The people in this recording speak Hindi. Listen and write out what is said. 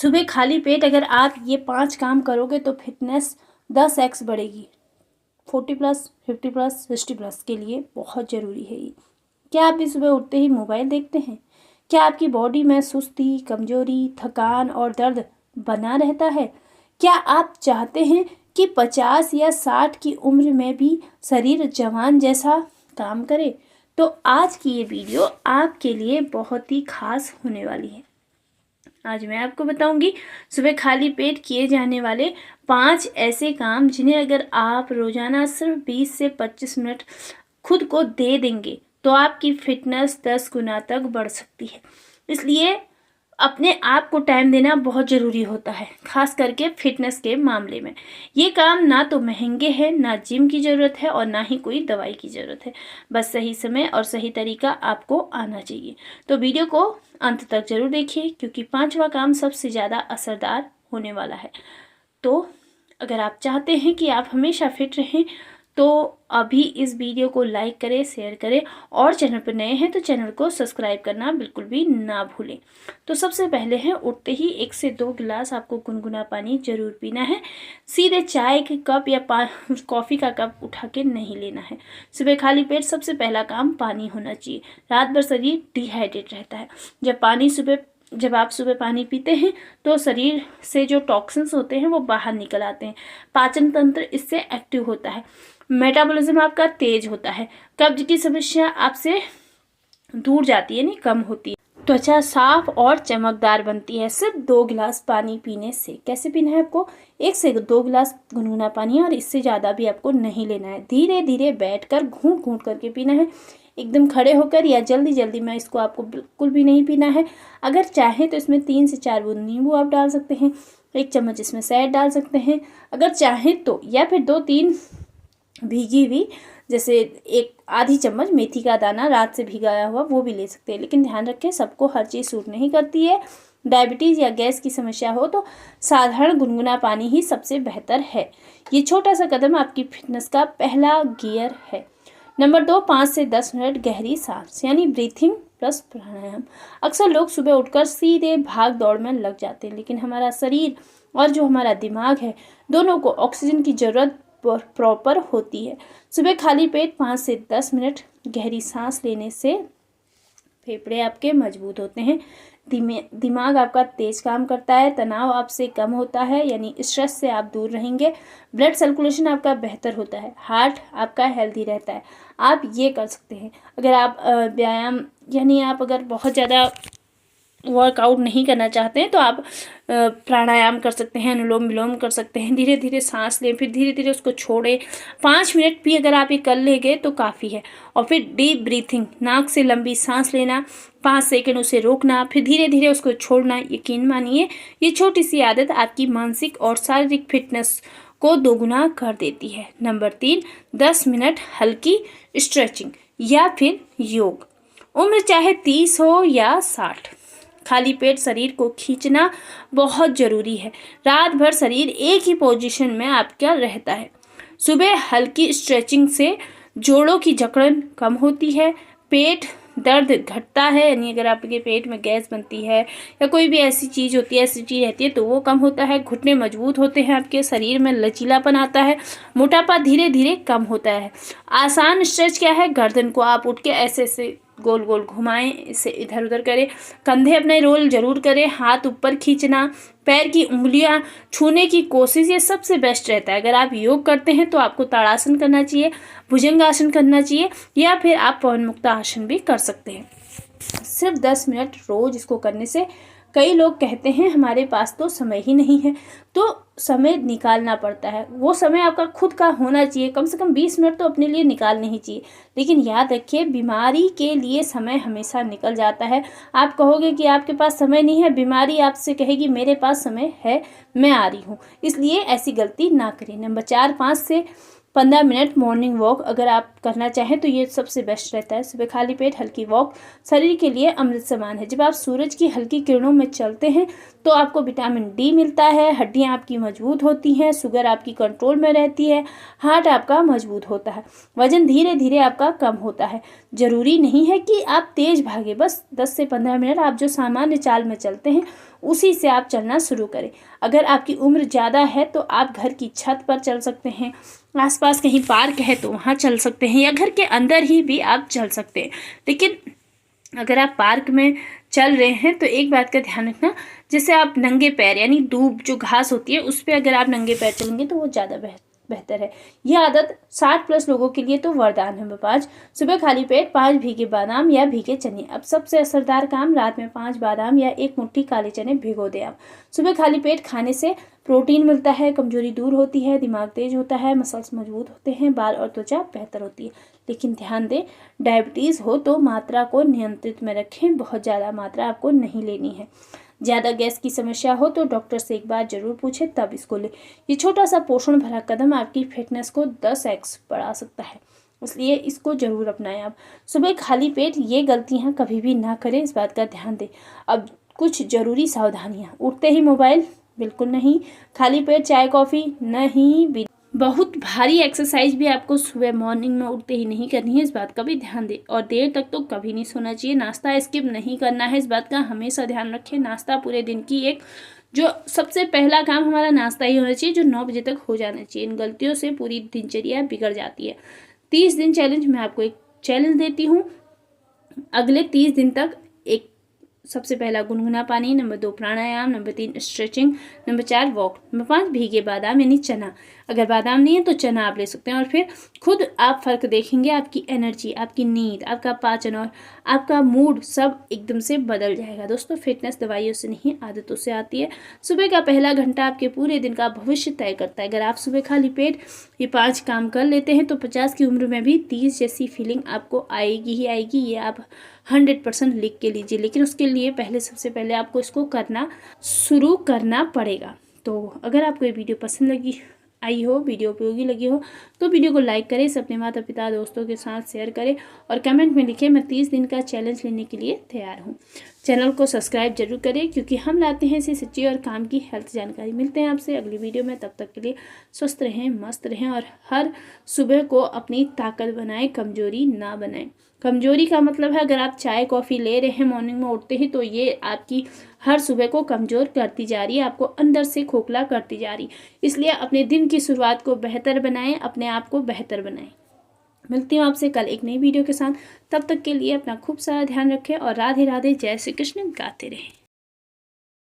सुबह खाली पेट अगर आप ये 5 काम करोगे तो फिटनेस 10x बढ़ेगी। 40+, 50+, 60+ के लिए बहुत ज़रूरी है ये। क्या आप भी सुबह उठते ही मोबाइल देखते हैं? क्या आपकी बॉडी में सुस्ती, कमजोरी, थकान और दर्द बना रहता है? क्या आप चाहते हैं कि 50 या 60 की उम्र में भी शरीर जवान जैसा काम करे? तो आज की ये वीडियो आपके लिए बहुत ही खास होने वाली है। आज मैं आपको बताऊंगी सुबह खाली पेट किए जाने वाले 5 ऐसे काम जिन्हें अगर आप रोजाना सिर्फ 20 से 25 मिनट खुद को दे देंगे तो आपकी फिटनेस 10 गुना तक बढ़ सकती है। इसलिए अपने आप को टाइम देना बहुत ज़रूरी होता है, खास करके फिटनेस के मामले में। ये काम ना तो महंगे हैं, ना जिम की ज़रूरत है और ना ही कोई दवाई की ज़रूरत है। बस सही समय और सही तरीका आपको आना चाहिए। तो वीडियो को अंत तक ज़रूर देखिए, क्योंकि 5वां काम सबसे ज़्यादा असरदार होने वाला है। तो अगर आप चाहते हैं कि आप हमेशा फिट रहें तो अभी इस वीडियो को लाइक करें, शेयर करें और चैनल पर नए हैं तो चैनल को सब्सक्राइब करना बिल्कुल भी ना भूलें। तो सबसे पहले है, उठते ही 1 से 2 गिलास आपको गुनगुना पानी जरूर पीना है। सीधे चाय के कप या कॉफ़ी का कप उठा के नहीं लेना है। सुबह खाली पेट सबसे पहला काम पानी होना चाहिए। रात भर शरीर डिहाइड्रेट रहता है। जब आप सुबह पानी पीते हैं तो शरीर से जो टॉक्सिन्स होते हैं वो बाहर निकल आते हैं। पाचन तंत्र इससे एक्टिव होता है। मेटाबॉलिज्म आपका तेज होता है। कब्ज की समस्या आपसे दूर जाती है, नहीं कम होती है। त्वचा साफ और चमकदार बनती है सिर्फ 2 गिलास पानी पीने से। कैसे पीना है आपको? 1 से 2 गिलास गुनगुना पानी, और इससे ज़्यादा भी आपको नहीं लेना है। धीरे धीरे बैठकर घूंट घूंट करके पीना है। एकदम खड़े होकर या जल्दी जल्दी में इसको आपको बिल्कुल भी नहीं पीना है। अगर चाहें तो इसमें 3 से 4 बूंद नींबू आप डाल सकते हैं। 1 चम्मच इसमें शहद डाल सकते हैं अगर चाहें तो, या फिर 2-3 भीगी हुई, जैसे 1 आधी चम्मच मेथी का दाना रात से भिगाया हुआ, वो भी ले सकते हैं। लेकिन ध्यान रखें, सबको हर चीज़ सूट नहीं करती है। डायबिटीज़ या गैस की समस्या हो तो साधारण गुनगुना पानी ही सबसे बेहतर है। ये छोटा सा कदम आपकी फिटनेस का पहला गियर है। नंबर 2, 5 से 10 मिनट गहरी सांस यानी ब्रीथिंग प्लस प्राणायाम। अक्सर लोग सुबह उठकर सीधे भाग दौड़ में लग जाते हैं, लेकिन हमारा शरीर और जो हमारा दिमाग है, दोनों को ऑक्सीजन की ज़रूरत प्रॉपर होती है। सुबह खाली पेट 5 से 10 मिनट गहरी सांस लेने से फेफड़े आपके मजबूत होते हैं। दिमाग आपका तेज काम करता है। तनाव आपसे कम होता है, यानी स्ट्रेस से आप दूर रहेंगे। ब्लड सर्कुलेशन आपका बेहतर होता है। हार्ट आपका हेल्दी रहता है। आप ये कर सकते हैं। अगर आप व्यायाम यानी आप अगर बहुत ज़्यादा वर्कआउट नहीं करना चाहते हैं तो आप प्राणायाम कर सकते हैं, अनुलोम विलोम कर सकते हैं। धीरे धीरे सांस लें, फिर धीरे धीरे उसको छोड़ें। 5 मिनट भी अगर आप ये कर लेंगे तो काफ़ी है। और फिर डीप ब्रीथिंग, नाक से लंबी सांस लेना, 5 सेकंड उसे रोकना, फिर धीरे धीरे उसको छोड़ना। यकीन मानिए, ये छोटी सी आदत आपकी मानसिक और शारीरिक फिटनेस को दोगुना कर देती है। नंबर 3, 10 मिनट हल्की स्ट्रेचिंग या फिर योग। उम्र चाहे 30 हो या 60, खाली पेट शरीर को खींचना बहुत ज़रूरी है। रात भर शरीर एक ही पोजीशन में आपका रहता है। सुबह हल्की स्ट्रेचिंग से जोड़ों की जकड़न कम होती है, पेट दर्द घटता है, यानी अगर आपके पेट में गैस बनती है या कोई भी ऐसी चीज़ होती है, एसिडिटी रहती है, तो वो कम होता है। घुटने मजबूत होते हैं, आपके शरीर में लचीलापन आता है, मोटापा धीरे धीरे कम होता है। आसान स्ट्रेच क्या है? गर्दन को आप उठ के ऐसे ऐसे गोल गोल घुमाएं, इसे इधर उधर करें। कंधे अपने रोल जरूर करें। हाथ ऊपर खींचना, पैर की उंगलियां छूने की कोशिश, ये सबसे बेस्ट रहता है। अगर आप योग करते हैं तो आपको ताड़ासन करना चाहिए, भुजंगासन करना चाहिए, या फिर आप पवन मुक्तासन भी कर सकते हैं। सिर्फ 10 मिनट रोज इसको करने से, कई लोग कहते हैं हमारे पास तो समय ही नहीं है, तो समय निकालना पड़ता है। वो समय आपका खुद का होना चाहिए। कम से कम 20 मिनट तो अपने लिए निकालने ही चाहिए। लेकिन याद रखिए, बीमारी के लिए समय हमेशा निकल जाता है। आप कहोगे कि आपके पास समय नहीं है, बीमारी आपसे कहेगी मेरे पास समय है, मैं आ रही हूँ। इसलिए ऐसी गलती ना करें। नंबर 4, 5 से 15 मिनट मॉर्निंग वॉक अगर आप करना चाहें तो ये सबसे बेस्ट रहता है। सुबह खाली पेट हल्की वॉक शरीर के लिए अमृत समान है। जब आप सूरज की हल्की किरणों में चलते हैं तो आपको विटामिन डी मिलता है, हड्डियां आपकी मजबूत होती हैं, शुगर आपकी कंट्रोल में रहती है, हार्ट आपका मजबूत होता है, वजन धीरे धीरे आपका कम होता है। ज़रूरी नहीं है कि आप तेज़ भागे, बस 10 से 15 मिनट आप जो सामान्य चाल में चलते हैं उसी से आप चलना शुरू करें। अगर आपकी उम्र ज़्यादा है तो आप घर की छत पर चल सकते हैं, आसपास कहीं पार्क है तो वहाँ चल सकते हैं, या घर के अंदर ही भी आप चल सकते हैं। लेकिन अगर आप पार्क में चल रहे हैं तो एक बात का ध्यान रखना, जैसे आप नंगे पैर यानी दूब जो घास होती है उस पर अगर आप नंगे पैर चलेंगे तो वो ज़्यादा बेहतर है। यह आदत 60+ लोगों के लिए तो वरदान है। 5, सुबह खाली पेट 5 भीगे बादाम या भीगे चने। अब सबसे असरदार काम, रात में 5 बादाम या 1 मुट्ठी काले चने भिगो दें आप। सुबह खाली पेट खाने से प्रोटीन मिलता है, कमजोरी दूर होती है, दिमाग तेज होता है, मसल्स मजबूत होते हैं, बाल और त्वचा बेहतर होती है। लेकिन ध्यान दें, डायबिटीज़ हो तो मात्रा को नियंत्रित में रखें, बहुत ज़्यादा मात्रा आपको नहीं लेनी है। ज़्यादा गैस की समस्या हो तो डॉक्टर से एक बार ज़रूर पूछें, तब इसको लें। ये छोटा सा पोषण भरा कदम आपकी फिटनेस को 10x बढ़ा सकता है, इसलिए इसको ज़रूर अपनाएं आप। सुबह खाली पेट ये गलतियां कभी भी ना करें, इस बात का ध्यान दें। अब कुछ ज़रूरी सावधानियां, उठते ही मोबाइल बिल्कुल नहीं, खाली पेट चाय कॉफ़ी नहीं, बहुत भारी एक्सरसाइज भी आपको सुबह मॉर्निंग में उठते ही नहीं करनी है, इस बात का भी ध्यान दें। और देर तक तो कभी नहीं सोना चाहिए। नाश्ता स्किप नहीं करना है, इस बात का हमेशा ध्यान रखें। नाश्ता पूरे दिन की एक जो सबसे पहला काम हमारा नाश्ता ही होना चाहिए, जो 9 बजे तक हो जाना चाहिए। इन गलतियों से पूरी दिनचर्या बिगड़ जाती है। 30 दिन चैलेंज, मैं आपको एक चैलेंज देती हूँ। अगले 30 दिन तक एक सबसे पहला गुनगुना पानी, नंबर 2 प्राणायाम, number 3 stretching, number 4 walk, number 5 भीगे बादाम यानी चना। अगर बादाम नहीं है तो चना आप ले सकते हैं, और फिर खुद आप फर्क देखेंगे। आपकी एनर्जी, आपकी नींद, आपका पाचन और आपका मूड सब एकदम से बदल जाएगा। दोस्तों, फिटनेस दवाइयों से नहीं, आदतों से आती है। सुबह का पहला घंटा आपके पूरे दिन का भविष्य तय करता है। अगर आप सुबह खाली पेट ये 5 काम कर लेते हैं तो 50 की उम्र में भी 30 जैसी फीलिंग आपको आएगी ही आएगी। ये आप 100% लिख के लीजिए। लेकिन उसके लिए सबसे पहले आपको इसको करना शुरू करना पड़ेगा। तो अगर आपको ये वीडियो पसंद आई हो, वीडियो उपयोगी लगी हो, तो वीडियो को लाइक करें, इसे अपने माता पिता दोस्तों के साथ शेयर करें, और कमेंट में लिखें मैं 30 दिन का चैलेंज लेने के लिए तैयार हूँ। चैनल को सब्सक्राइब जरूर करें, क्योंकि हम लाते हैं ऐसी सच्ची और काम की हेल्थ जानकारी। मिलते हैं आपसे अगली वीडियो में, तब तक के लिए स्वस्थ रहें, मस्त रहें, और हर सुबह को अपनी ताकत बनाएं, कमजोरी ना बनाएं। कमजोरी का मतलब है, अगर आप चाय कॉफ़ी ले रहे हैं मॉर्निंग में उठते ही, तो ये आपकी हर सुबह को कमज़ोर करती जा रही है, आपको अंदर से खोखला करती जा रही। इसलिए अपने दिन की शुरुआत को बेहतर बनाएं, अपने आप को बेहतर बनाएं। मिलती हूँ आपसे कल एक नई वीडियो के साथ। तब तक के लिए अपना खूब सारा ध्यान रखें, और राधे राधे, जय श्री कृष्ण गाते रहें।